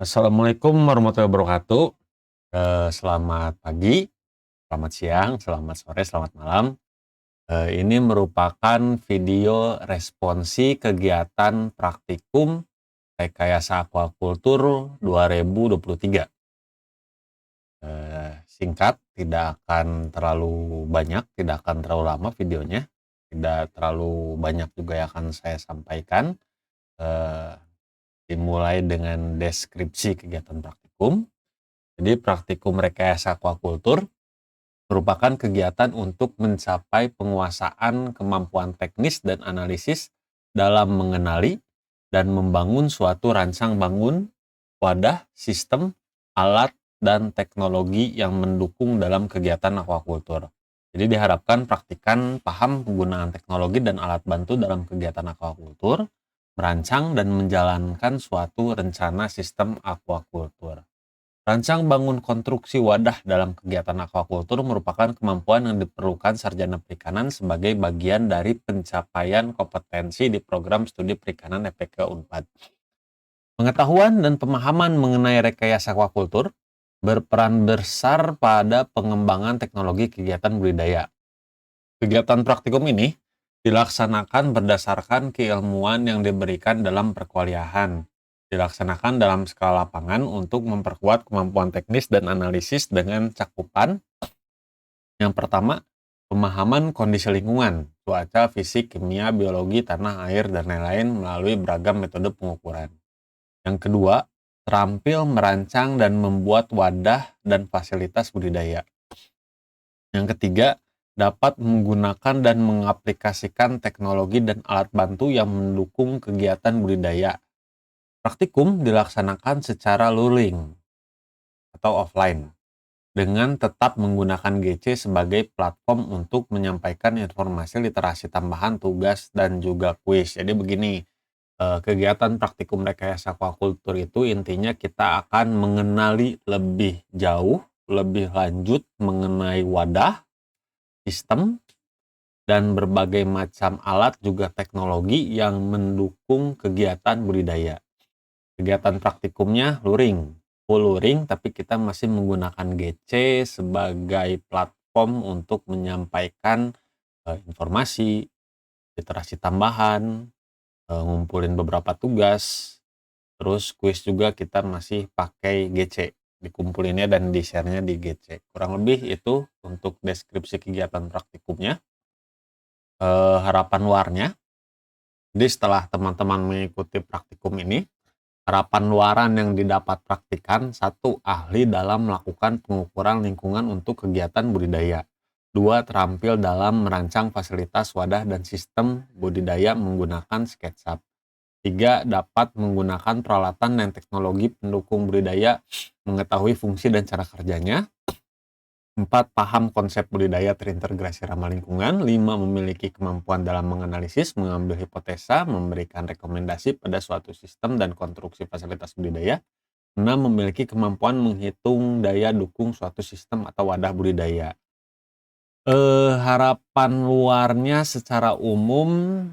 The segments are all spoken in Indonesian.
Assalamualaikum warahmatullahi wabarakatuh. Selamat pagi, selamat siang, selamat sore, selamat malam. Ini merupakan video responsi kegiatan praktikum rekayasa aquaculture 2023. Singkat, tidak akan terlalu banyak, tidak akan terlalu lama videonya, tidak terlalu banyak juga yang akan saya sampaikan. Eh, Dimulai dengan deskripsi kegiatan praktikum. Jadi praktikum rekayasa aquaculture merupakan kegiatan untuk mencapai penguasaan kemampuan teknis dan analisis dalam mengenali dan membangun suatu rancang bangun, wadah, sistem, alat, dan teknologi yang mendukung dalam kegiatan aquaculture. Jadi diharapkan praktikan paham penggunaan teknologi dan alat bantu dalam kegiatan aquaculture, merancang dan menjalankan suatu rencana sistem aquaculture. Rancang bangun konstruksi wadah dalam kegiatan aquaculture merupakan kemampuan yang diperlukan sarjana perikanan sebagai bagian dari pencapaian kompetensi di program studi perikanan FPK Unpad. Pengetahuan dan pemahaman mengenai rekayasa aquaculture berperan besar pada pengembangan teknologi kegiatan budidaya. Kegiatan praktikum ini dilaksanakan berdasarkan keilmuan yang diberikan dalam perkuliahan, dilaksanakan dalam skala lapangan untuk memperkuat kemampuan teknis dan analisis dengan cakupan yang pertama, pemahaman kondisi lingkungan, cuaca, fisik, kimia, biologi, tanah, air, dan lain-lain melalui beragam metode pengukuran. Yang kedua, terampil merancang dan membuat wadah dan fasilitas budidaya. Yang ketiga, dapat menggunakan dan mengaplikasikan teknologi dan alat bantu yang mendukung kegiatan budidaya. Praktikum dilaksanakan secara luring atau offline dengan tetap menggunakan GC sebagai platform untuk menyampaikan informasi literasi tambahan, tugas, dan juga kuis. Jadi begini, kegiatan praktikum rekayasa aquaculture itu intinya kita akan mengenali lebih jauh, lebih lanjut mengenai wadah, sistem, dan berbagai macam alat juga teknologi yang mendukung kegiatan budidaya. Kegiatan praktikumnya luring, full luring, tapi kita masih menggunakan GC sebagai platform untuk menyampaikan informasi, literasi tambahan, ngumpulin beberapa tugas, terus kuis juga kita masih pakai GC, dikumpulinnya dan di-share-nya di GC. Kurang lebih itu untuk deskripsi kegiatan praktikumnya. Harapan luarnya, jadi setelah teman-teman mengikuti praktikum ini, harapan luaran yang didapat praktikan, satu, ahli dalam melakukan pengukuran lingkungan untuk kegiatan budidaya. Dua, terampil dalam merancang fasilitas wadah dan sistem budidaya menggunakan SketchUp. Tiga, dapat menggunakan peralatan dan teknologi pendukung budidaya, mengetahui fungsi dan cara kerjanya. 4. Paham konsep budidaya terintegrasi ramah lingkungan. 5. Memiliki kemampuan dalam menganalisis, mengambil hipotesa, memberikan rekomendasi pada suatu sistem dan konstruksi fasilitas budidaya. 6. Memiliki kemampuan menghitung daya dukung suatu sistem atau wadah budidaya. Harapan luarnya secara umum,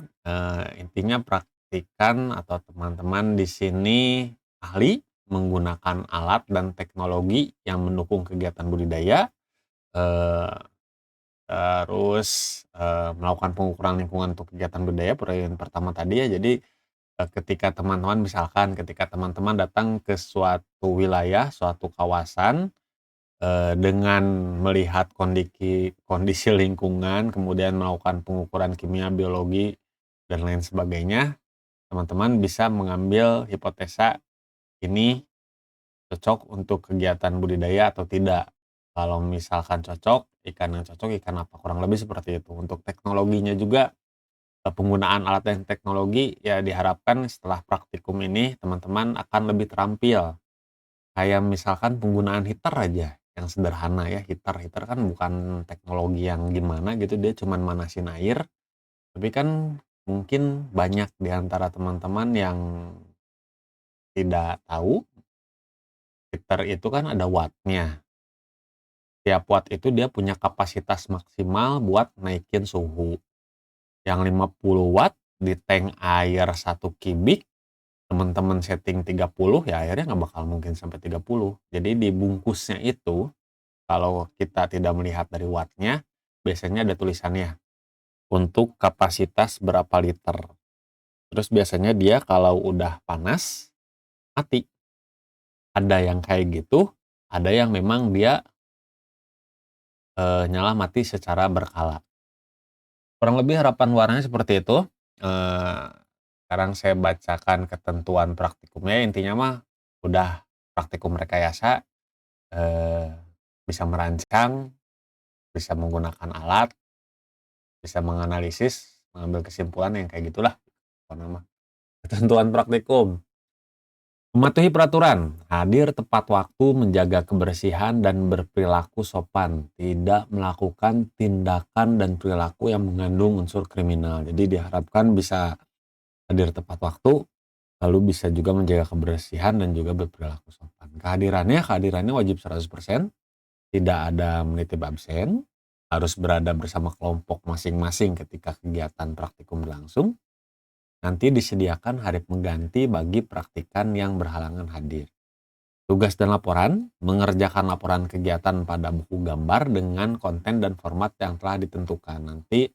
intinya praktikan atau teman-teman di sini ahli menggunakan alat dan teknologi yang mendukung kegiatan budidaya. Terus melakukan pengukuran lingkungan untuk kegiatan budaya poin pertama tadi ya. Jadi ketika teman-teman datang ke suatu wilayah, suatu kawasan, dengan melihat kondisi lingkungan, kemudian melakukan pengukuran kimia, biologi, dan lain sebagainya, teman-teman bisa mengambil hipotesa ini cocok untuk kegiatan budidaya atau tidak. Kalau misalkan cocok, ikan yang cocok ikan apa, kurang lebih seperti itu. Untuk teknologinya juga, penggunaan alat dan teknologi ya diharapkan setelah praktikum ini teman-teman akan lebih terampil. Kayak misalkan penggunaan heater aja yang sederhana ya, heater kan bukan teknologi yang gimana gitu, dia cuman manasin air. Tapi kan mungkin banyak di antara teman-teman yang tidak tahu, heater itu kan ada wattnya. Tiap watt itu dia punya kapasitas maksimal buat naikin suhu. Yang 50 watt di tank air 1 kubik teman-teman setting 30 ya akhirnya nggak bakal mungkin sampai 30. Jadi di bungkusnya itu kalau kita tidak melihat dari wattnya, biasanya ada tulisannya untuk kapasitas berapa liter. Terus biasanya dia kalau udah panas, mati. Ada yang kayak gitu, ada yang memang dia nyala mati secara berkala. Kurang lebih harapan warnanya seperti itu. Eee, Sekarang saya bacakan ketentuan praktikumnya, intinya mah udah praktikum rekayasa, eee, bisa merancang, bisa menggunakan alat, bisa menganalisis, mengambil kesimpulan yang kayak gitulah pokoknya mah. Ketentuan praktikum. Mematuhi peraturan, hadir tepat waktu, menjaga kebersihan dan berperilaku sopan, tidak melakukan tindakan dan perilaku yang mengandung unsur kriminal. Jadi diharapkan bisa hadir tepat waktu, lalu bisa juga menjaga kebersihan dan juga berperilaku sopan. Kehadirannya wajib 100%, tidak ada menitip absen, harus berada bersama kelompok masing-masing ketika kegiatan praktikum berlangsung. Nanti disediakan hari pengganti bagi praktikan yang berhalangan hadir. Tugas dan laporan, mengerjakan laporan kegiatan pada buku gambar dengan konten dan format yang telah ditentukan. Nanti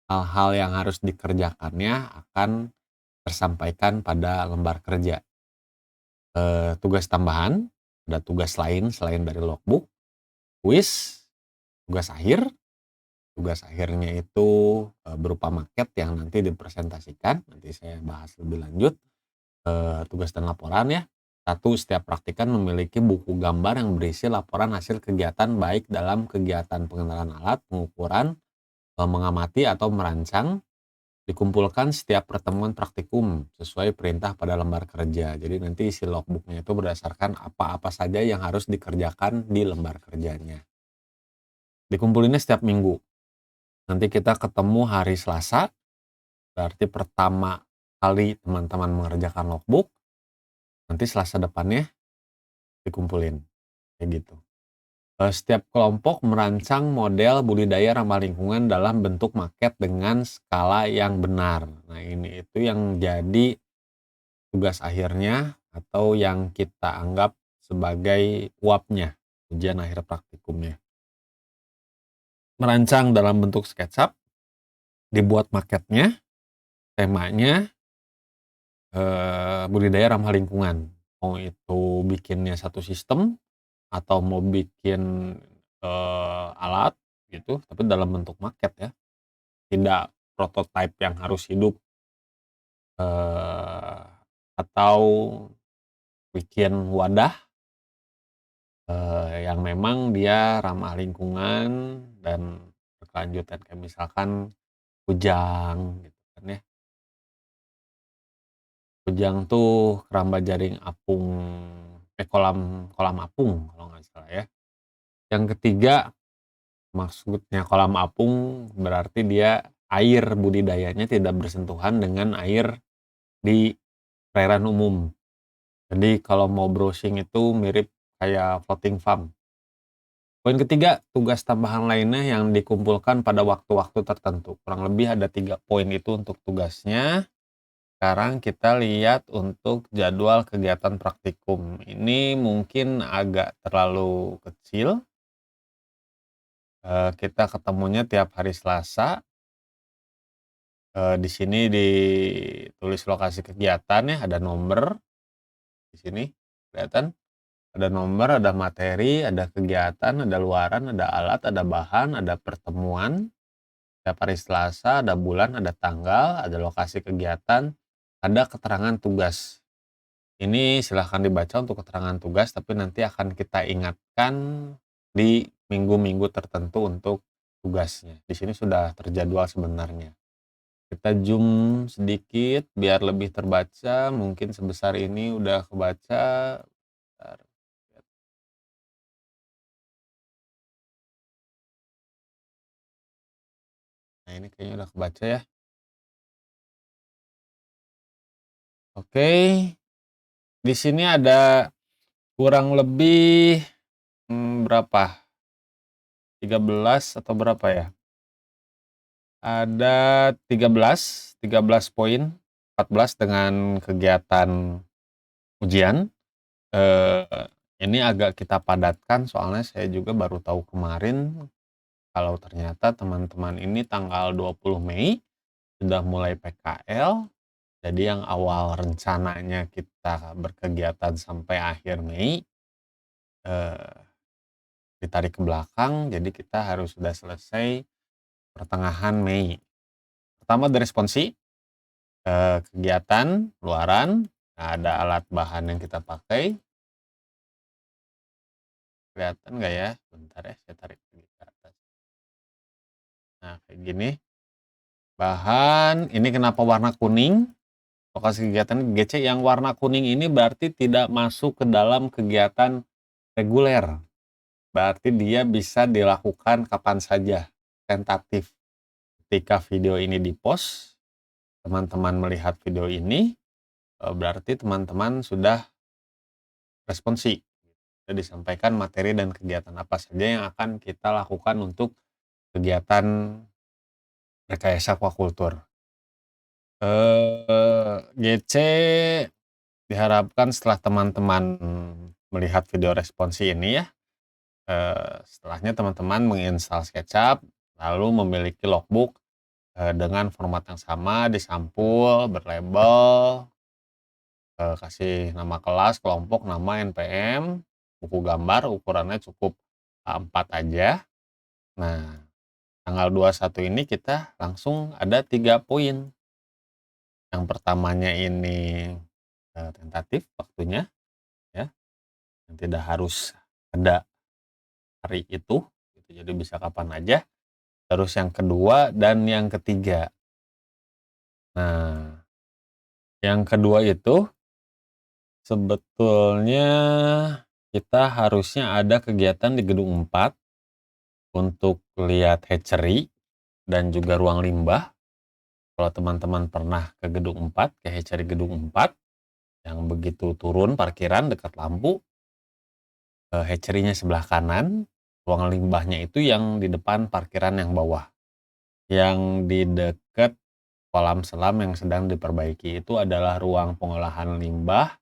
hal-hal yang harus dikerjakannya akan tersampaikan pada lembar kerja. Tugas tambahan, ada tugas lain selain dari logbook, kuis, tugas akhir. Tugas akhirnya itu berupa maket yang nanti dipresentasikan, nanti saya bahas lebih lanjut. Tugas dan laporan ya. Satu, setiap praktikan memiliki buku gambar yang berisi laporan hasil kegiatan baik dalam kegiatan pengenalan alat, pengukuran, mengamati atau merancang, dikumpulkan setiap pertemuan praktikum sesuai perintah pada lembar kerja. Jadi nanti isi logbooknya itu berdasarkan apa-apa saja yang harus dikerjakan di lembar kerjanya. Dikumpulinnya setiap minggu. Nanti kita ketemu hari Selasa, berarti pertama kali teman-teman mengerjakan logbook, nanti Selasa depannya dikumpulin, kayak gitu. Setiap kelompok merancang model budidaya ramah lingkungan dalam bentuk maket dengan skala yang benar. Nah, ini itu yang jadi tugas akhirnya atau yang kita anggap sebagai uapnya, ujian akhir praktikumnya. Merancang dalam bentuk SketchUp, dibuat maketnya, temanya, budidaya ramah lingkungan. Mau itu bikinnya satu sistem atau mau bikin, alat gitu, tapi dalam bentuk maket ya, tidak prototipe yang harus hidup, eee, atau bikin wadah, yang memang dia ramah lingkungan dan berkelanjutan, kayak misalkan kujang gitu kan ya. Kujang tuh keramba jaring apung, kolam kolam apung kalau nggak salah ya. Yang ketiga, maksudnya kolam apung berarti dia air budidayanya tidak bersentuhan dengan air di perairan umum. Jadi kalau mau browsing itu mirip kayak floating farm. Poin ketiga, tugas tambahan lainnya yang dikumpulkan pada waktu-waktu tertentu. Kurang lebih ada 3 poin itu untuk tugasnya. Sekarang kita lihat untuk jadwal kegiatan praktikum. Ini mungkin agak terlalu kecil. Kita ketemunya tiap hari Selasa. Di sini ditulis lokasi kegiatan ya, ada nomor di sini kelihatan. Ada nomor, ada materi, ada kegiatan, ada luaran, ada alat, ada bahan, ada pertemuan. Tiap hari Selasa, ada bulan, ada tanggal, ada lokasi kegiatan, ada keterangan tugas. Ini silahkan dibaca untuk keterangan tugas, tapi nanti akan kita ingatkan di minggu-minggu tertentu untuk tugasnya. Di sini sudah terjadwal sebenarnya. Kita zoom sedikit biar lebih terbaca, mungkin sebesar ini udah kebaca. Bentar. Nah, ini kayaknya udah kebaca ya. Oke, di sini ada kurang lebih berapa? 13 atau berapa ya? Ada 13 poin 2014 dengan kegiatan ujian. Ini agak kita padatkan soalnya saya juga baru tahu kemarin kalau ternyata teman-teman ini tanggal 20 Mei sudah mulai PKL. Jadi yang awal rencananya kita berkegiatan sampai akhir Mei, eee, ditarik ke belakang, jadi kita harus sudah selesai pertengahan Mei. Pertama dari responsi, kegiatan luaran, nah ada alat bahan yang kita pakai, kelihatan nggak ya? Bentar ya, saya tarik lagi ke atas. Nah, kayak gini. Bahan, ini kenapa warna kuning? Lokasi kegiatan GC yang warna kuning ini berarti tidak masuk ke dalam kegiatan reguler. Berarti dia bisa dilakukan kapan saja, tentatif. Ketika video ini di-post, teman-teman melihat video ini, berarti teman-teman sudah responsi. Sudah disampaikan materi dan kegiatan apa saja yang akan kita lakukan untuk kegiatan rekayasa aquacultur. GC diharapkan setelah teman-teman melihat video responsi ini ya, setelahnya teman-teman menginstal SketchUp, lalu memiliki logbook dengan format yang sama, disampul, berlabel, kasih nama kelas, kelompok, nama, NPM, buku gambar, ukurannya cukup A4 aja. Nah, tanggal 21 ini kita langsung ada 3 poin. Yang pertamanya ini tentatif waktunya ya, yang tidak harus ada hari itu, gitu, jadi bisa kapan aja. Terus yang kedua dan yang ketiga. Nah, yang kedua itu sebetulnya kita harusnya ada kegiatan di gedung 4 untuk lihat hatchery dan juga ruang limbah. Kalau teman-teman pernah ke gedung 4, ke hatchery gedung 4, yang begitu turun parkiran dekat lampu, hatchery-nya sebelah kanan, ruang limbahnya itu yang di depan parkiran yang bawah. Yang di dekat kolam selam yang sedang diperbaiki itu adalah ruang pengolahan limbah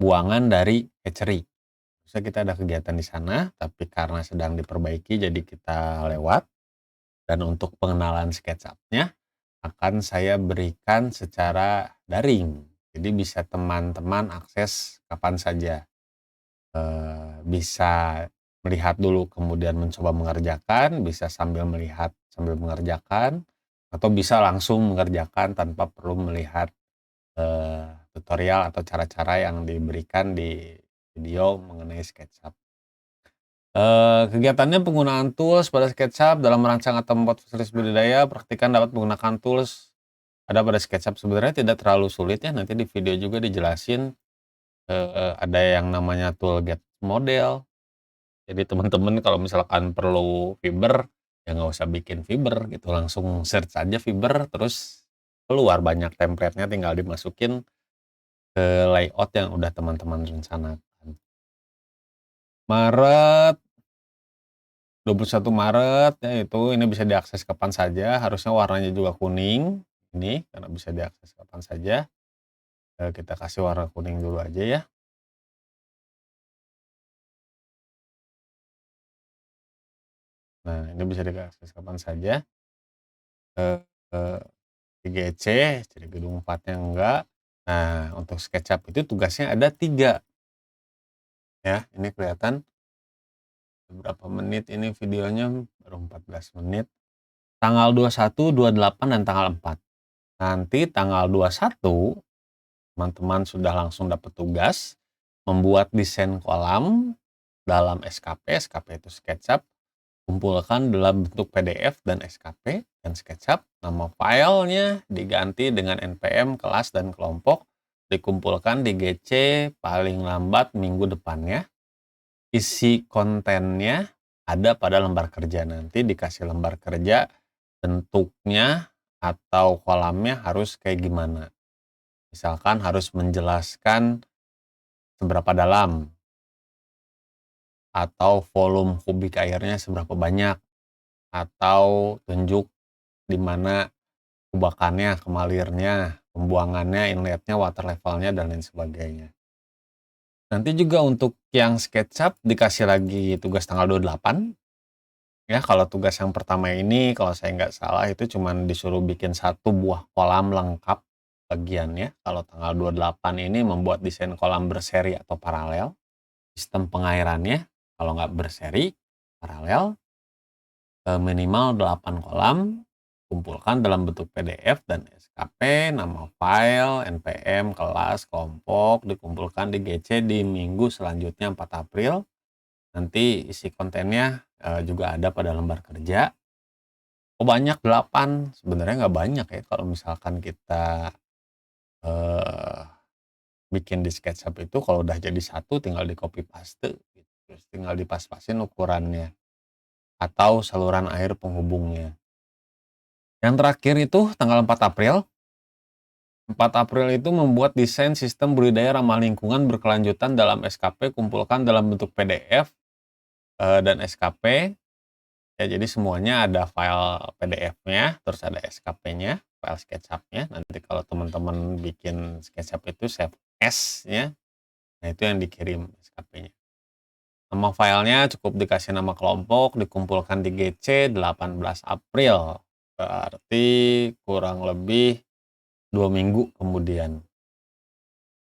buangan dari hatchery. Harusnya kita ada kegiatan di sana, tapi karena sedang diperbaiki jadi kita lewat. Dan untuk pengenalan SketchUp-nya akan saya berikan secara daring. Jadi bisa teman-teman akses kapan saja. Bisa melihat dulu kemudian mencoba mengerjakan, bisa sambil melihat sambil mengerjakan, atau bisa langsung mengerjakan tanpa perlu melihat tutorial atau cara-cara yang diberikan di video mengenai SketchUp. Kegiatannya penggunaan tools pada SketchUp dalam merancang atau membuat fasilitas budidaya, praktikan dapat menggunakan tools ada pada SketchUp. Sebenarnya tidak terlalu sulit ya, nanti di video juga dijelasin, ada yang namanya tool get model. Jadi teman-teman kalau misalkan perlu fiber, ya nggak usah bikin fiber gitu, langsung search aja fiber, terus keluar banyak template-nya, tinggal dimasukin ke layout yang udah teman-teman rencanakan. Maret, 21 Maret ya itu, ini bisa diakses kapan saja, harusnya warnanya juga kuning, ini karena bisa diakses kapan saja. Kita kasih warna kuning dulu aja ya. Nah, ini bisa diakses kapan saja. Eee, 3C, jadi gedung 4-nya enggak. Nah, untuk SketchUp itu tugasnya ada 3 ya, ini kelihatan berapa menit ini videonya, baru 14 menit. Tanggal 21, 28, dan tanggal 4. Nanti tanggal 21, teman-teman sudah langsung dapat tugas membuat desain kolam dalam SKP, SKP itu SketchUp, kumpulkan dalam bentuk PDF dan SKP dan SketchUp, nama filenya diganti dengan NPM, kelas, dan kelompok, dikumpulkan di GC paling lambat minggu depannya. Isi kontennya ada pada lembar kerja, nanti dikasih lembar kerja, bentuknya atau kolamnya harus kayak gimana. Misalkan harus menjelaskan seberapa dalam, atau volume kubik airnya seberapa banyak, atau tunjuk di mana kubakannya, kemalirnya, pembuangannya, inletnya, water levelnya, dan lain sebagainya. Nanti juga untuk yang SketchUp dikasih lagi tugas tanggal 28. Ya, kalau tugas yang pertama ini kalau saya nggak salah itu cuman disuruh bikin 1 buah kolam lengkap bagiannya. Kalau tanggal 28 ini membuat desain kolam berseri atau paralel, sistem pengairannya kalau nggak berseri, paralel, minimal 8 kolam, kumpulkan dalam bentuk PDF dan SKP, nama file, NPM, kelas, kelompok, dikumpulkan di GC di minggu selanjutnya 4 April. Nanti isi kontennya juga ada pada lembar kerja. Oh banyak 8, sebenarnya nggak banyak ya kalau misalkan kita eh, bikin di SketchUp itu kalau udah jadi satu tinggal di copy paste gitu. Terus tinggal dipas-pasin ukurannya atau saluran air penghubungnya. Yang terakhir itu tanggal 4 April. 4 April itu membuat desain sistem budidaya ramah lingkungan berkelanjutan dalam SKP, kumpulkan dalam bentuk PDF dan SKP. Ya, jadi semuanya ada file PDF-nya, terus ada SKP-nya, file SketchUp-nya. Nanti kalau teman-teman bikin SketchUp itu save as-nya, nah itu yang dikirim SKP-nya. Nama filenya cukup dikasih nama kelompok, dikumpulkan di GC 18 April. Berarti kurang lebih 2 minggu kemudian.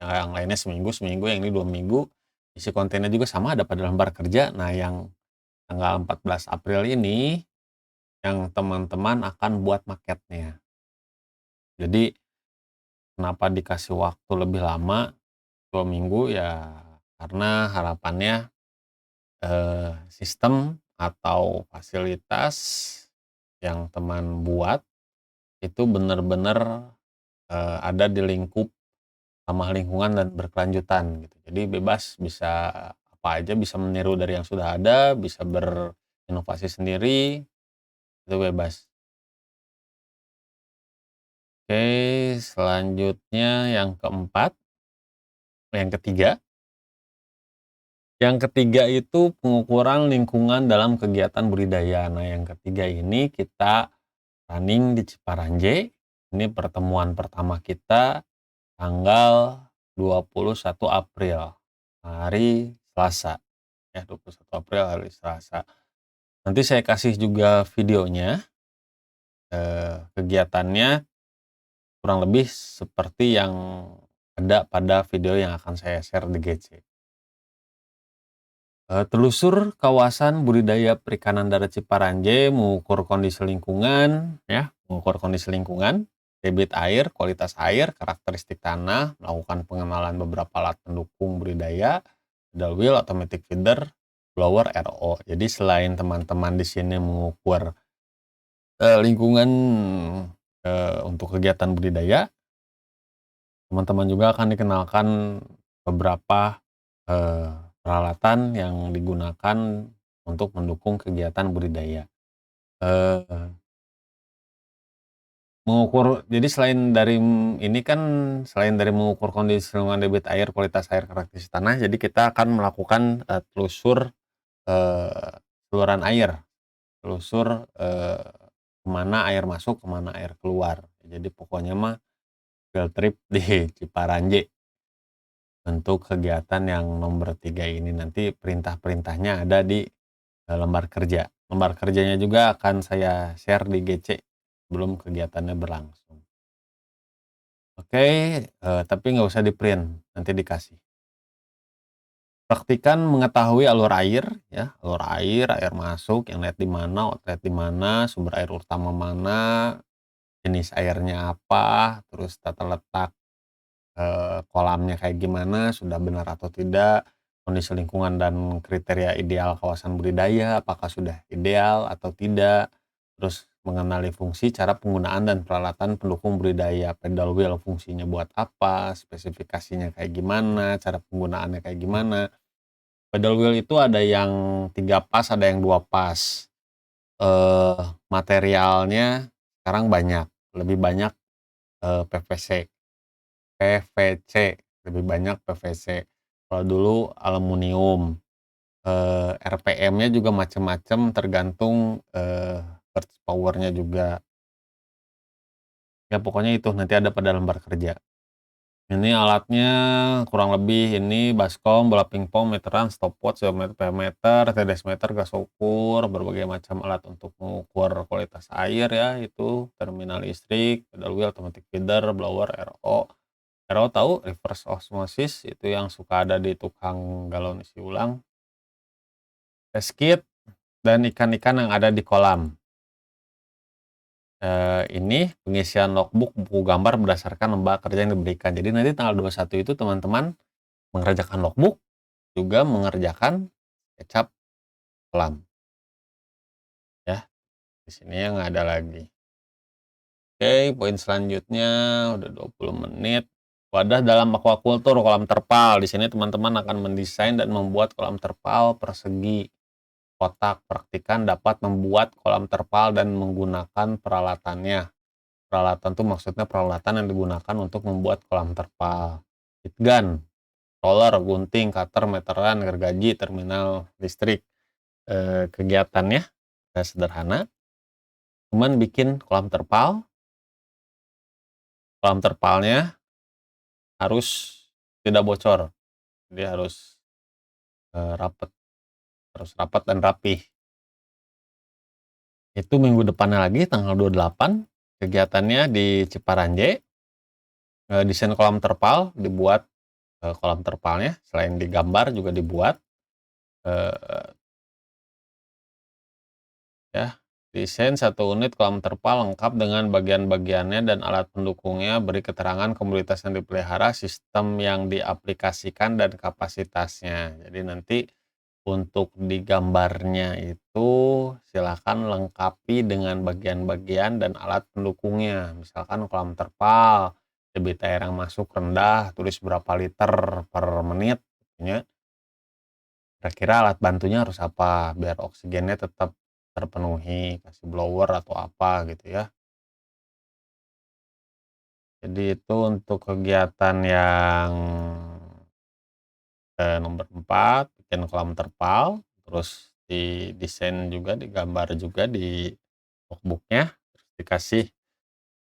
Yang lainnya seminggu, yang ini 2 minggu. Isi kontennya juga sama, ada pada lembar kerja. Nah, yang tanggal 14 April ini yang teman-teman akan buat maketnya. Jadi kenapa dikasih waktu lebih lama 2 minggu ya karena harapannya sistem atau fasilitas yang teman buat itu benar-benar ada di lingkup ramah lingkungan dan berkelanjutan gitu. Jadi bebas bisa apa aja, bisa meniru dari yang sudah ada, bisa berinovasi sendiri, itu bebas. Oke, selanjutnya yang keempat, yang ketiga. Yang ketiga itu pengukuran lingkungan dalam kegiatan budidaya. Nah, yang ketiga ini kita running di Ciparanjay. Ini pertemuan pertama kita tanggal 21 April, hari Selasa. Ya, 21 April hari Selasa. Nanti saya kasih juga videonya. Kegiatannya kurang lebih seperti yang ada pada video yang akan saya share di GC. Telusur kawasan budidaya perikanan darat Ciparanjay, mengukur kondisi lingkungan, ya, mengukur kondisi lingkungan, debit air, kualitas air, karakteristik tanah, melakukan pengenalan beberapa alat pendukung budidaya, pedal wheel, automatic feeder, blower, RO. Jadi selain teman-teman di sini mengukur lingkungan untuk kegiatan budidaya, teman-teman juga akan dikenalkan beberapa eh, peralatan yang digunakan untuk mendukung kegiatan budidaya. Eh, jadi selain dari mengukur kondisi lingkungan debit air, kualitas air, karakteristik tanah, jadi kita akan melakukan telusur eh, saluran air, telusur kemana air masuk, kemana air keluar. Jadi pokoknya mah field trip di Ciparanjay. Untuk kegiatan yang nomor 3 ini nanti perintah-perintahnya ada di lembar kerja. Lembar kerjanya juga akan saya share di GC sebelum kegiatannya berlangsung. Oke, tapi nggak usah di-print, nanti dikasih. Praktikan mengetahui alur air, ya, alur air, air masuk, inlet di mana, outlet di mana, sumber air utama mana, jenis airnya apa, terus tata letak kolamnya kayak gimana, sudah benar atau tidak, kondisi lingkungan dan kriteria ideal kawasan budidaya, apakah sudah ideal atau tidak, terus mengenali fungsi, cara penggunaan dan peralatan pendukung budidaya, pedal wheel fungsinya buat apa, spesifikasinya kayak gimana, cara penggunaannya kayak gimana. Pedal wheel itu ada yang 3 pas, ada yang 2 pas. Materialnya sekarang banyak, lebih banyak PVC. PVC, lebih banyak PVC. Kalau dulu aluminium, RPM-nya juga macam-macam tergantung horsepower-nya juga. Ya pokoknya itu nanti ada pada lembar kerja. Ini alatnya kurang lebih ini baskom, bola pingpong, meteran, stopwatch, pemeter, TDS-meter, gas ukur, berbagai macam alat untuk mengukur kualitas air ya, itu terminal listrik, pedal wheel, automatic feeder, blower, RO. RO tahu reverse osmosis, itu yang suka ada di tukang galon isi ulang. Test kit dan ikan-ikan yang ada di kolam. Ini pengisian logbook buku gambar berdasarkan lembar kerja yang diberikan. Jadi nanti tanggal 21 itu teman-teman mengerjakan logbook, juga mengerjakan kecap kolam, ya. Di sini yang ada lagi. Oke, poin selanjutnya udah 20 menit. Wadah dalam aquaculture, kolam terpal. Di sini teman-teman akan mendesain dan membuat kolam terpal persegi kotak. Praktikan dapat membuat kolam terpal dan menggunakan peralatannya. Peralatan itu maksudnya peralatan yang digunakan untuk membuat kolam terpal. Heat gun, roller, gunting, cutter, meteran, gergaji, terminal listrik. Kegiatannya sederhana, cuman bikin kolam terpal. Kolam terpalnya harus tidak bocor, jadi harus rapat, harus rapat dan rapih. Itu minggu depannya lagi tanggal 28 kegiatannya di Ciparanjay. Desain kolam terpal dibuat, kolam terpalnya selain digambar juga dibuat, eee, ya. Desain 1 unit kolam terpal lengkap dengan bagian-bagiannya dan alat pendukungnya, beri keterangan komoditas yang dipelihara, sistem yang diaplikasikan, dan kapasitasnya. Jadi nanti untuk di gambarnya itu silakan lengkapi dengan bagian-bagian dan alat pendukungnya. Misalkan kolam terpal, debit air yang masuk rendah, tulis berapa liter per menit, ya. Kira-kira alat bantunya harus apa biar oksigennya tetap terpenuhi, kasih blower atau apa gitu ya. Jadi itu untuk kegiatan yang nomor 4, bikin kolam terpal, terus didesain juga, digambar juga di logbook-nya, terus dikasih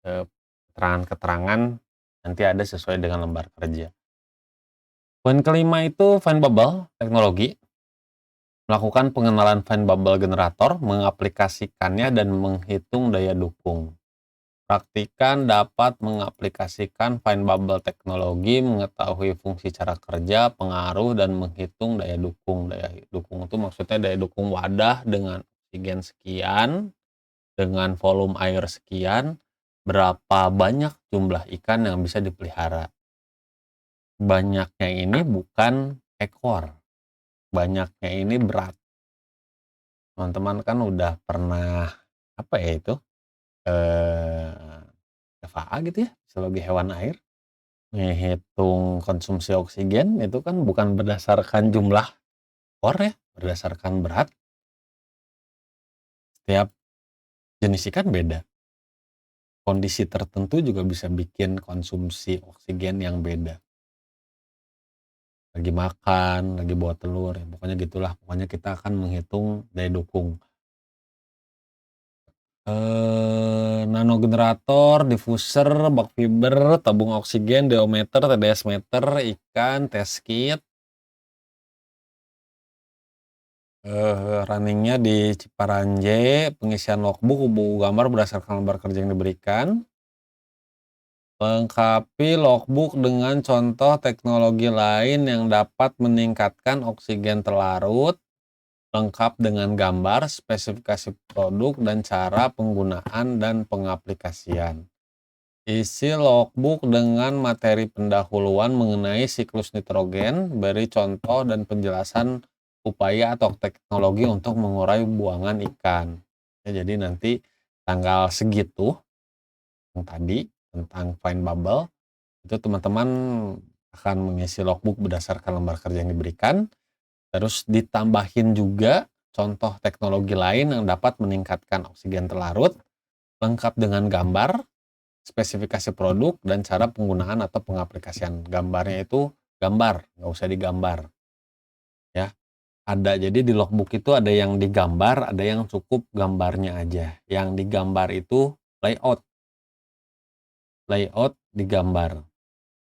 keterangan-keterangan, nanti ada sesuai dengan lembar kerja. Poin kelima itu fine bubble teknologi, melakukan pengenalan fine bubble generator, mengaplikasikannya dan menghitung daya dukung. Praktikan dapat mengaplikasikan fine bubble teknologi, mengetahui fungsi cara kerja, pengaruh, dan menghitung daya dukung. Daya dukung itu maksudnya daya dukung wadah dengan oksigen sekian, dengan volume air sekian, berapa banyak jumlah ikan yang bisa dipelihara. Banyaknya ini bukan ekor, banyaknya ini berat. Teman-teman kan udah pernah, apa ya itu, eh, FAA gitu ya, fisiologi hewan air. Ngitung konsumsi oksigen itu kan bukan berdasarkan jumlah ekor ya, berdasarkan berat. Setiap jenis ikan beda. Kondisi tertentu juga bisa bikin konsumsi oksigen yang beda. Lagi makan, lagi bawa telur, ya pokoknya gitulah. Pokoknya kita akan menghitung daya dukung. Nanogenerator, diffuser, bak fiber, tabung oksigen, deometer, TDS meter, ikan, test kit. Runningnya di Ciparanjay, pengisian logbook, buku gambar berdasarkan lembar kerja yang diberikan. Lengkapi logbook dengan contoh teknologi lain yang dapat meningkatkan oksigen terlarut, lengkap dengan gambar, spesifikasi produk, dan cara penggunaan dan pengaplikasian. Isi logbook dengan materi pendahuluan mengenai siklus nitrogen, beri contoh dan penjelasan upaya atau teknologi untuk mengurai buangan ikan. Ya, jadi nanti tanggal segitu yang tadi tentang fine bubble itu teman-teman akan mengisi logbook berdasarkan lembar kerja yang diberikan, terus ditambahin juga contoh teknologi lain yang dapat meningkatkan oksigen terlarut, lengkap dengan gambar, spesifikasi produk, dan cara penggunaan atau pengaplikasian. Gambarnya itu gambar, nggak usah digambar, ya. Ada, jadi di logbook itu ada yang digambar, ada yang cukup gambarnya aja. Yang digambar itu layout. layout digambar,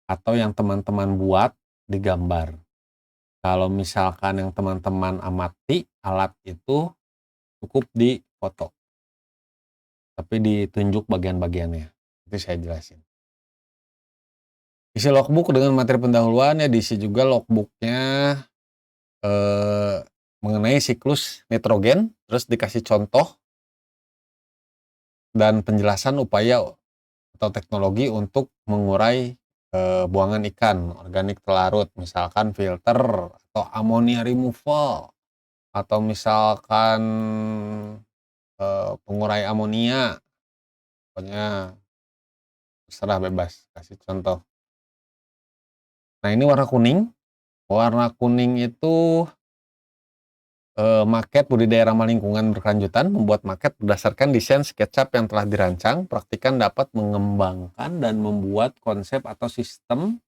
atau yang teman-teman buat digambar. Kalau misalkan yang teman-teman amati, alat itu cukup difoto, tapi ditunjuk bagian-bagiannya. Itu saya jelasin. Isi logbook dengan materi pendahuluan, ya diisi juga logbooknya mengenai siklus nitrogen, terus dikasih contoh dan penjelasan upaya atau teknologi untuk mengurai buangan ikan organik telarut, misalkan filter atau ammonia removal, atau misalkan pengurai amonia, pokoknya terserah, bebas, kasih contoh. Nah, ini warna kuning. Warna kuning itu maket budidaya ramah lingkungan berkelanjutan, membuat maket berdasarkan desain SketchUp yang telah dirancang. Praktikan dapat mengembangkan dan membuat konsep atau sistem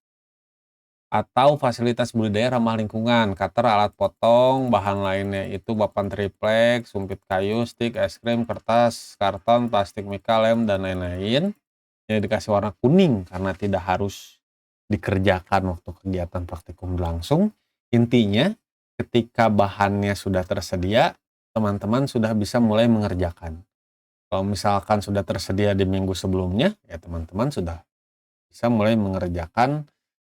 atau fasilitas budidaya ramah lingkungan, cutter, alat potong, bahan lainnya itu papan triplek, sumpit kayu, stik, es krim, kertas, karton, plastik mika, lem, dan lain-lain. Yang dikasih warna kuning karena tidak harus dikerjakan waktu kegiatan praktikum berlangsung. Intinya, ketika bahannya sudah tersedia, teman-teman sudah bisa mulai mengerjakan. Kalau misalkan sudah tersedia di minggu sebelumnya, ya teman-teman sudah bisa mulai mengerjakan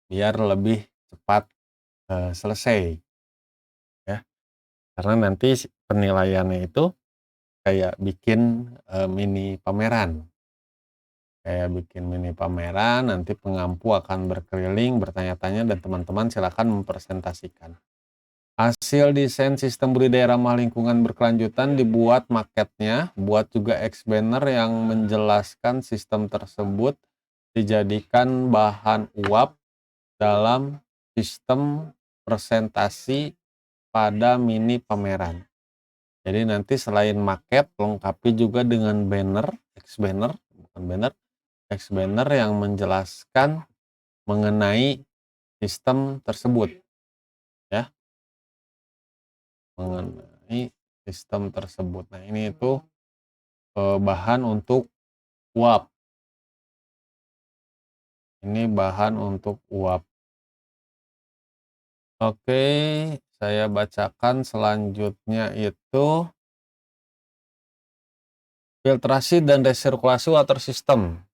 biar lebih cepat selesai, ya. Karena nanti penilaiannya itu kayak bikin mini pameran. Kayak bikin mini pameran, nanti pengampu akan berkeliling, bertanya-tanya, dan teman-teman silakan mempresentasikan. Hasil desain sistem budidaya ramah lingkungan berkelanjutan dibuat maketnya, buat juga X-banner yang menjelaskan sistem tersebut, dijadikan bahan uap dalam sistem presentasi pada mini pameran. Jadi nanti selain maket, lengkapi juga dengan banner, X-banner, bukan banner, X-banner yang menjelaskan mengenai sistem tersebut, ya, mengenai sistem tersebut. Nah, ini itu bahan untuk uap. Ini bahan untuk uap. Oke, saya bacakan selanjutnya itu filtrasi dan resirkulasi water system.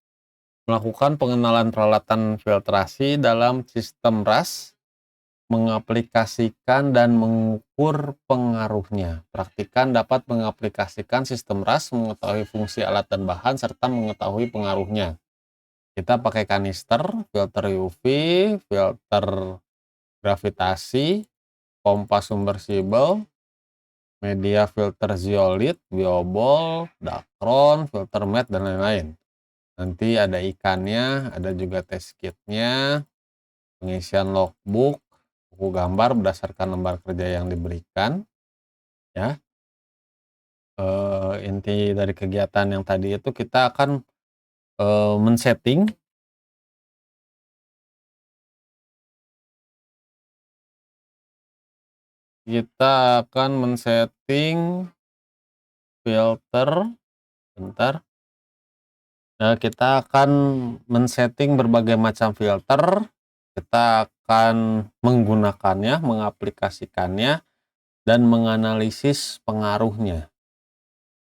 Melakukan pengenalan peralatan filtrasi dalam sistem RAS, mengaplikasikan dan mengukur pengaruhnya. Praktikan dapat mengaplikasikan sistem RAS, mengetahui fungsi alat dan bahan, serta mengetahui pengaruhnya. Kita pakai kanister, filter UV, filter gravitasi, pompa submersible, media filter zeolite, biobol, dacron, filter mat, dan lain-lain. Nanti ada ikannya, ada juga test kitnya, pengisian logbook, buku gambar berdasarkan lembar kerja yang diberikan, ya. Inti dari kegiatan yang tadi itu kita akan men-setting filter, bentar. Kita akan men-setting berbagai macam filter. Kita akan menggunakannya, mengaplikasikannya, dan menganalisis pengaruhnya.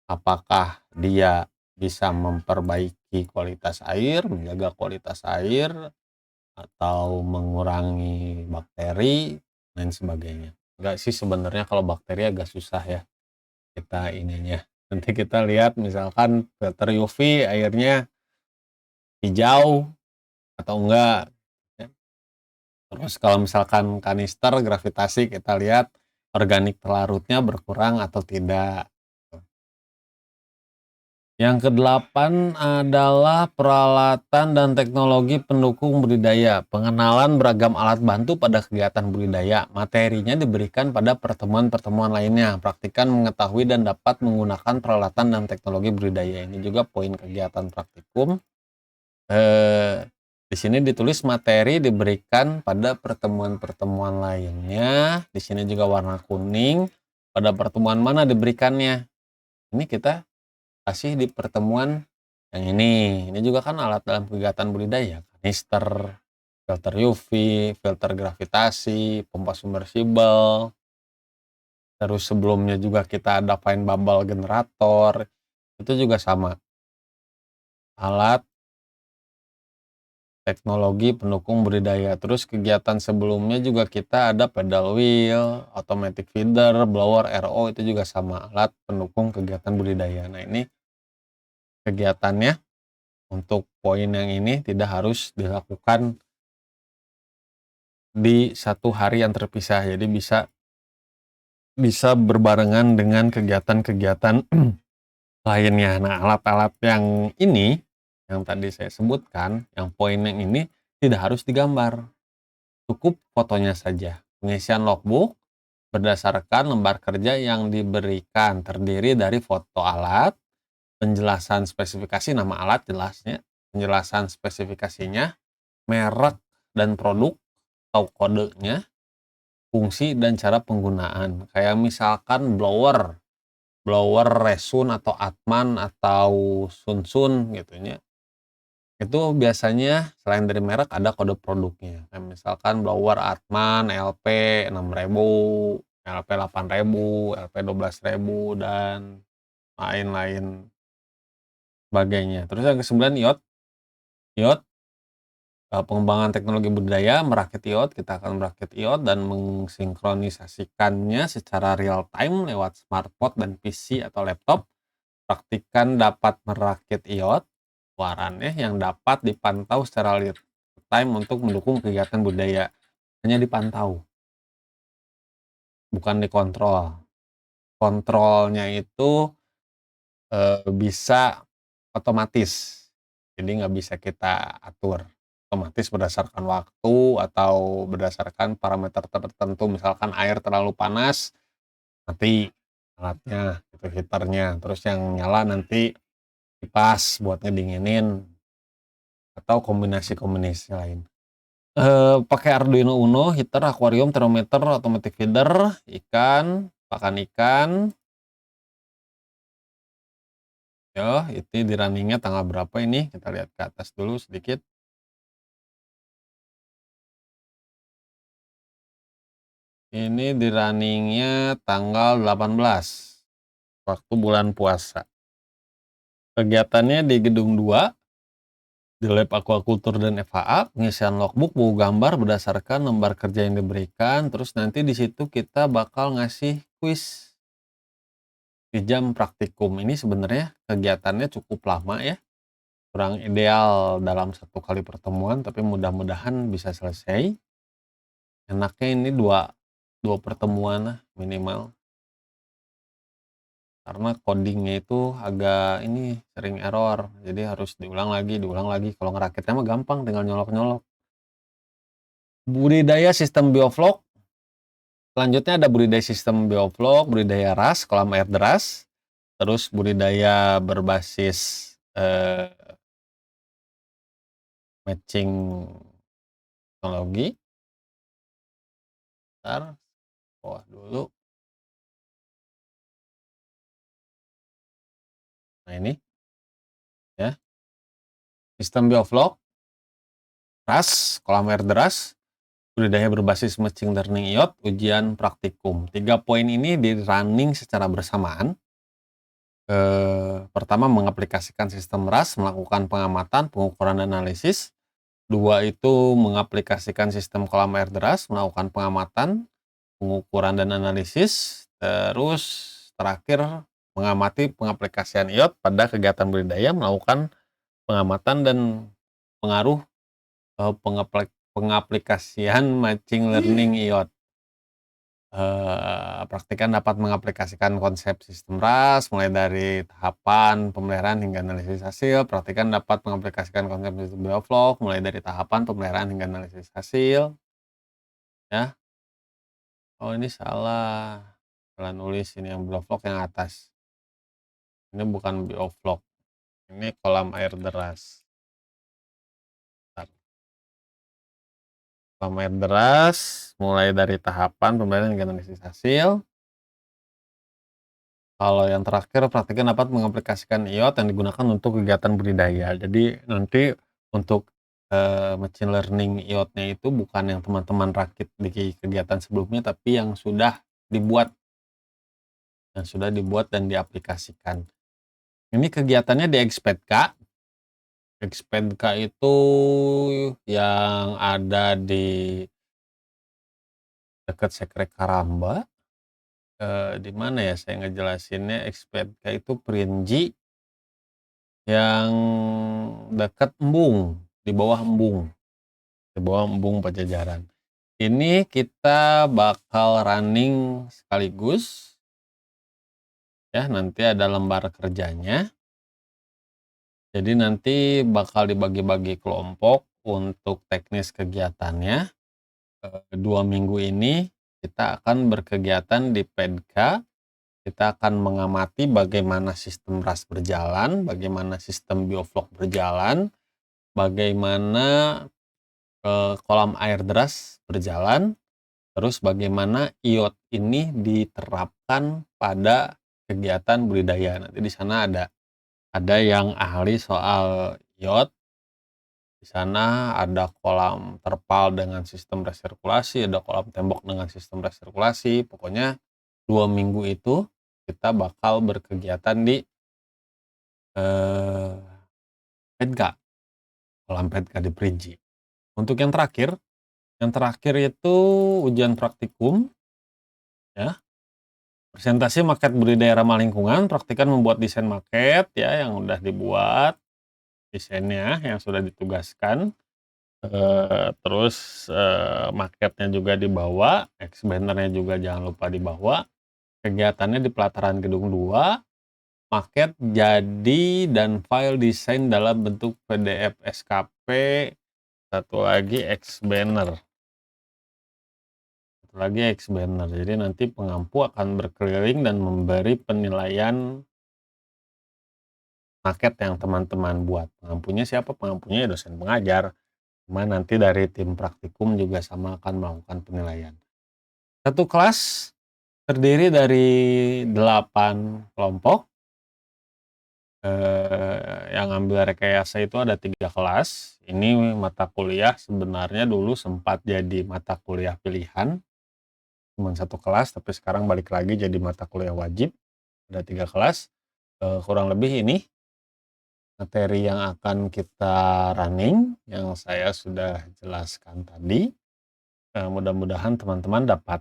Apakah dia bisa memperbaiki kualitas air, menjaga kualitas air, atau mengurangi bakteri, dan sebagainya. Enggak sih, sebenarnya kalau bakteri agak susah ya kita ininya. Nanti kita lihat misalkan filter UV airnya hijau atau enggak, ya. Terus kalau misalkan kanister gravitasi, kita lihat organik pelarutnya berkurang atau tidak. Yang kedelapan adalah peralatan dan teknologi pendukung budidaya. Pengenalan beragam alat bantu pada kegiatan budidaya. Materinya diberikan pada pertemuan-pertemuan lainnya. Praktikan mengetahui dan dapat menggunakan peralatan dan teknologi budidaya. Ini juga poin kegiatan praktikum. Di sini ditulis materi diberikan pada pertemuan-pertemuan lainnya. Di sini juga warna kuning. Pada pertemuan mana diberikannya? Ini kita kasih di pertemuan Yang ini juga kan alat dalam kegiatan budidaya, kanister, filter UV, filter gravitasi, pompa submersible, terus sebelumnya juga kita ada fine bubble generator, itu juga sama, alat teknologi pendukung budidaya. Terus kegiatan sebelumnya juga kita ada pedal wheel, automatic feeder, blower, RO, itu juga sama, alat pendukung kegiatan budidaya. Nah, ini kegiatannya untuk poin yang ini tidak harus dilakukan di satu hari yang terpisah. Jadi bisa bisa berbarengan dengan kegiatan-kegiatan lainnya. Nah, alat-alat yang ini, yang tadi saya sebutkan, yang poin yang ini tidak harus digambar, cukup fotonya saja. Pengisian logbook berdasarkan lembar kerja yang diberikan, terdiri dari foto alat, penjelasan spesifikasi nama alat jelasnya, penjelasan spesifikasinya, merek dan produk atau kodenya, fungsi dan cara penggunaan. Kayak misalkan blower, blower Resun atau Atman atau Sunsun gitu ya. Itu biasanya selain dari merek ada kode produknya. Kayak misalkan blower Atman LP 6.000, LP 8.000, LP 12.000 dan lain-lain sebagainya. Terus yang ke-9 iot. Iot pengembangan teknologi budidaya merakit iot, kita akan merakit iot dan mensinkronisasikannya secara real time lewat smartphone dan PC atau laptop. Praktikan dapat merakit iot warannya yang dapat dipantau secara real time untuk mendukung kegiatan budidaya. Hanya dipantau, bukan dikontrol. Kontrolnya itu bisa otomatis, jadi nggak bisa kita atur otomatis berdasarkan waktu atau berdasarkan parameter tertentu, misalkan air terlalu panas mati alatnya itu heaternya, terus yang nyala nanti kipas buat ngedinginin atau kombinasi-kombinasi lain. Pakai Arduino Uno, heater, akuarium, termometer, automatic feeder, ikan, pakan ikan. Ya, itu di runningnya tanggal berapa ini? Kita lihat ke atas dulu sedikit. Ini di runningnya tanggal 18, waktu bulan puasa. Kegiatannya di gedung 2, di Lab Aquaculture dan FHA, pengisian logbook, buku gambar berdasarkan lembar kerja yang diberikan, terus nanti di situ kita bakal ngasih kuis di jam praktikum. Ini sebenarnya kegiatannya cukup lama ya, kurang ideal dalam satu kali pertemuan, tapi mudah-mudahan bisa selesai. Enaknya ini dua pertemuan lah minimal, karena codingnya itu agak ini sering error, jadi harus diulang lagi. Kalau ngerakitnya mah gampang, tinggal nyolok-nyolok. Budidaya sistem bioflok, selanjutnya ada budidaya sistem bioflok, budidaya ras, kolam air deras, terus budidaya berbasis matching teknologi. Ntar bawah dulu. Nah ini ya, sistem bioflok, ras, kolam air deras, budidaya berbasis machine learning iot, ujian praktikum. 3 poin ini di running secara bersamaan. Pertama, mengaplikasikan sistem RAS, melakukan pengamatan, pengukuran, dan analisis. 2 itu mengaplikasikan sistem kolam air deras, melakukan pengamatan, pengukuran, dan analisis. Terus terakhir, mengamati pengaplikasian iot pada kegiatan budidaya, melakukan pengamatan dan pengaruh pengaplikasian machine learning iot. Praktikan dapat mengaplikasikan konsep sistem RAS mulai dari tahapan pemeliharaan hingga analisis hasil. Praktikan dapat mengaplikasikan konsep sistem bioflok mulai dari tahapan pemeliharaan hingga analisis hasil. Ya, oh ini salah nulis, ini yang bioflok yang atas. Ini bukan bioflok, ini kolam air deras. Bentar. Kolam air deras mulai dari tahapan pemeliharaan hingga analisis hasil. Kalau yang terakhir, praktikan dapat mengaplikasikan IoT yang digunakan untuk kegiatan budidaya. Jadi nanti untuk, machine learning IoT-nya itu bukan yang teman-teman rakit di kegiatan sebelumnya, tapi yang sudah dibuat dan diaplikasikan. Ini kegiatannya di Expedka. Expedka itu yang ada di dekat Sekre Karamba, di mana ya saya ngejelasinnya, Expedka itu Perinji yang dekat Embung, di bawah Embung Pajajaran. Ini kita bakal running sekaligus, ya, nanti ada lembar kerjanya. Jadi nanti bakal dibagi-bagi kelompok untuk teknis kegiatannya. 2 minggu ini kita akan berkegiatan di Pedka. Kita akan mengamati bagaimana sistem RAS berjalan, bagaimana sistem biovlog berjalan, bagaimana kolam air deras berjalan, terus bagaimana IoT ini diterapkan pada kegiatan budidaya. Nanti di sana ada yang ahli soal IoT, di sana ada kolam terpal dengan sistem resirkulasi, ada kolam tembok dengan sistem resirkulasi. Pokoknya 2 minggu itu kita bakal berkegiatan di eh, Pedka, kolam Pedka di Perinci. Untuk yang terakhir itu ujian praktikum, ya. Presentasi maket budidaya ramah lingkungan, praktikan membuat desain maket, ya, yang udah dibuat, desainnya yang sudah ditugaskan. Terus maketnya juga dibawa, X-banner-nya juga jangan lupa dibawa. Kegiatannya di pelataran gedung 2, maket jadi dan file desain dalam bentuk PDF SKP, satu lagi X-banner. Jadi nanti pengampu akan berkeliling dan memberi penilaian maket yang teman-teman buat. Pengampunya siapa? Pengampunya ya dosen pengajar. Cuma nanti dari tim praktikum juga sama akan melakukan penilaian. Satu kelas terdiri dari 8 kelompok. Yang ambil rekayasa itu ada 3 kelas. Ini mata kuliah sebenarnya dulu sempat jadi mata kuliah pilihan, cuma 1 kelas, tapi sekarang balik lagi jadi mata kuliah wajib. Ada 3 kelas. Kurang lebih ini materi yang akan kita running, yang saya sudah jelaskan tadi. Mudah-mudahan teman-teman dapat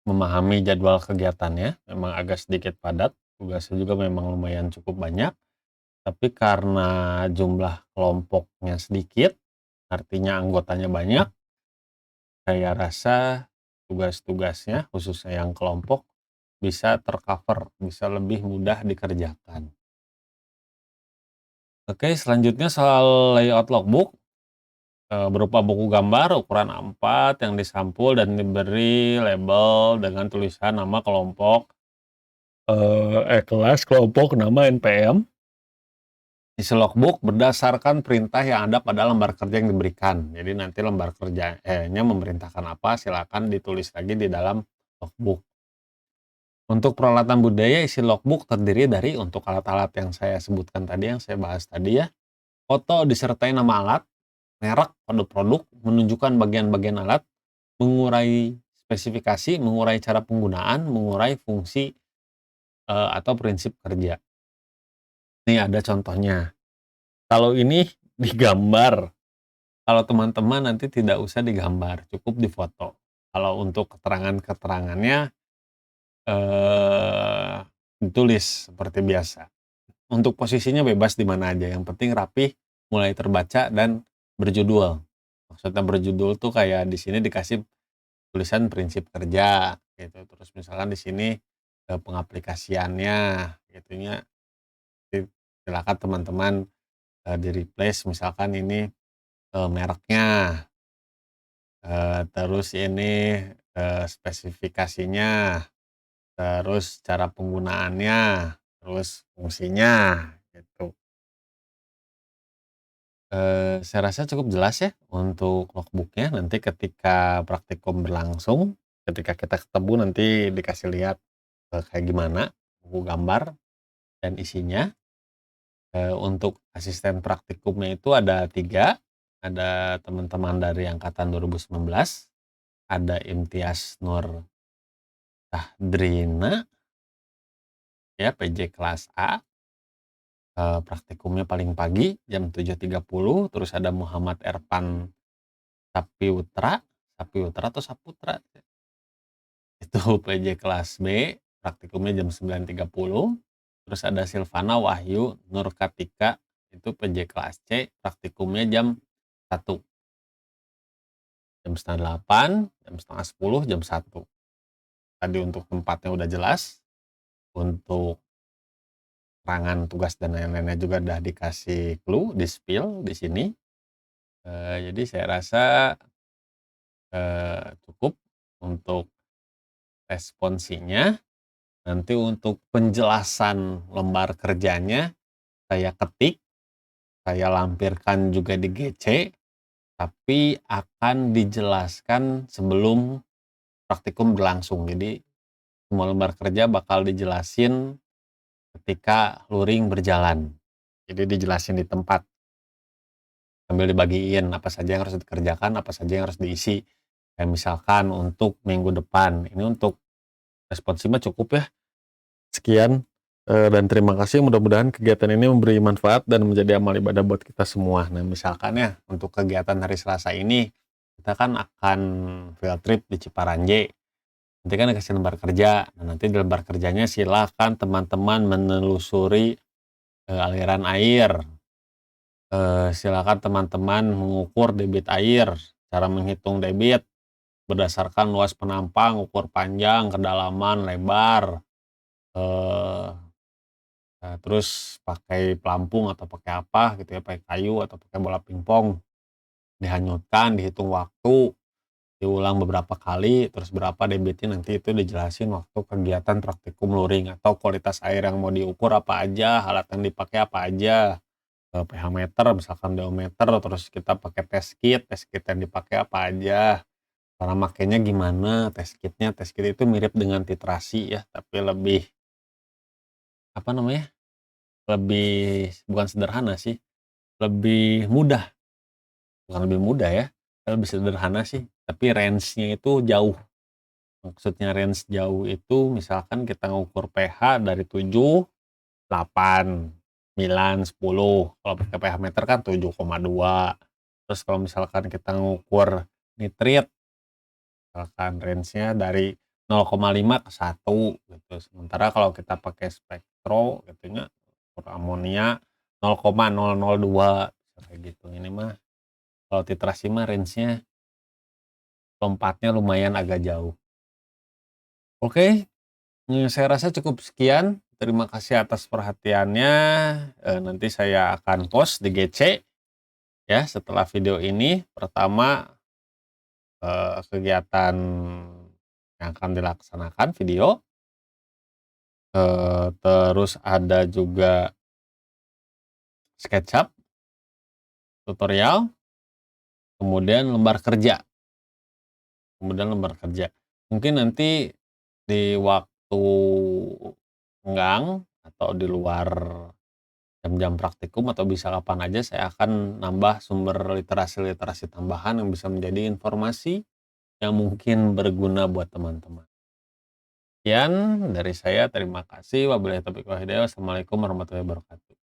memahami jadwal kegiatannya. Memang agak sedikit padat, tugasnya juga memang lumayan cukup banyak, tapi karena jumlah kelompoknya sedikit, artinya anggotanya banyak, saya rasa tugas-tugasnya, khususnya yang kelompok, bisa tercover, bisa lebih mudah dikerjakan. Oke, selanjutnya soal layout logbook. Berupa buku gambar ukuran A4 yang disampul dan diberi label dengan tulisan nama kelompok, kelas, kelompok, nama, NPM. Isi logbook berdasarkan perintah yang ada pada lembar kerja yang diberikan. Jadi nanti lembar kerjanya memerintahkan apa, silakan ditulis lagi di dalam logbook. Untuk peralatan budaya, isi logbook terdiri dari untuk alat-alat yang saya sebutkan tadi, yang saya bahas tadi, ya. Foto disertai nama alat, merek, kode produk, menunjukkan bagian-bagian alat, mengurai spesifikasi, mengurai cara penggunaan, mengurai fungsi atau prinsip kerja. Nih ada contohnya. Kalau ini digambar, kalau teman-teman nanti tidak usah digambar, cukup difoto. Kalau untuk keterangan-keterangannya ditulis seperti biasa. Untuk posisinya bebas di mana aja, yang penting rapih, mulai terbaca dan berjudul. Maksudnya berjudul tuh kayak di sini dikasih tulisan prinsip kerja gitu. Terus misalkan di sini pengaplikasiannya gitunya, silakan teman-teman di-replace, misalkan ini mereknya, terus ini spesifikasinya, terus cara penggunaannya, terus fungsinya gitu. Saya rasa cukup jelas ya untuk logbook-nya. Nanti ketika praktikum berlangsung, ketika kita ketemu nanti dikasih lihat kayak gimana. buku gambar dan isinya. Untuk asisten praktikumnya itu ada 3, ada teman-teman dari angkatan 2019, ada Imtiaz Nur Tahdrina, ya PJ kelas A, praktikumnya paling pagi jam 7.30, terus ada Muhammad Erpan Sapiutra Sapiutra atau Saputra, itu PJ kelas B, praktikumnya jam 9.30, terus ada Silvana Wahyu Nur Katika, itu PJ kelas C, praktikumnya jam 1, jam setengah 8, jam setengah 10, jam 1. Tadi untuk tempatnya udah jelas, untuk keterangan tugas dan lain-lainnya juga udah dikasih clue, di-spill di sini. Jadi saya rasa, cukup untuk responsinya. Nanti untuk penjelasan lembar kerjanya saya ketik, saya lampirkan juga di GC, tapi akan dijelaskan sebelum praktikum berlangsung. Jadi semua lembar kerja bakal dijelasin ketika luring berjalan. Jadi dijelasin di tempat, sambil dibagiin apa saja yang harus dikerjakan, apa saja yang harus diisi. Kayak misalkan untuk minggu depan, ini untuk responsi mah cukup ya. Sekian, dan terima kasih, mudah-mudahan kegiatan ini memberi manfaat dan menjadi amal ibadah buat kita semua. Nah, misalkan ya, untuk kegiatan hari Selasa ini, kita kan akan field trip di Ciparanje. Nanti kan dikasih lembar kerja. Nah, nanti di lembar kerjanya silakan teman-teman menelusuri aliran air. Silakan teman-teman mengukur debit air, cara menghitung debit berdasarkan luas penampang, ukur panjang, kedalaman, lebar. Eh, Terus pakai pelampung atau pakai apa gitu ya, pakai kayu atau pakai bola pingpong, dihanyutkan, dihitung waktu, diulang beberapa kali, terus berapa debitnya nanti itu dijelasin waktu kegiatan praktikum luring, atau kualitas air yang mau diukur apa aja, alat yang dipakai apa aja, pH meter, misalkan diometer, terus kita pakai test kit yang dipakai apa aja, cara makainya gimana, test kit itu mirip dengan titrasi ya, tapi lebih, apa namanya, lebih bukan sederhana sih, lebih mudah, bukan lebih mudah ya, lebih sederhana sih, tapi range-nya itu jauh. Maksudnya range jauh itu misalkan kita ngukur pH dari 7, 8, 9, 10. Kalau pakai pH meter kan 7,2. Terus kalau misalkan kita ngukur nitrit, misalkan range-nya dari 0,5 ke 1 gitu. Sementara kalau kita pakai spektro gitunya, ukur amonia 0,002 kayak gitu. Ini mah kalau titrasi mah range-nya lompatnya lumayan agak jauh. Oke, saya rasa cukup sekian. Terima kasih atas perhatiannya. Nanti saya akan post di GC ya setelah video ini. Pertama, kegiatan yang akan dilaksanakan video, terus ada juga SketchUp, tutorial, kemudian lembar kerja. Mungkin nanti di waktu senggang atau di luar jam-jam praktikum atau bisa kapan aja saya akan nambah sumber literasi-literasi tambahan yang bisa menjadi informasi yang mungkin berguna buat teman-teman. Sekian dari saya, terima kasih. Wabillahi taufiq wal hidayah. Wassalamualaikum warahmatullahi wabarakatuh.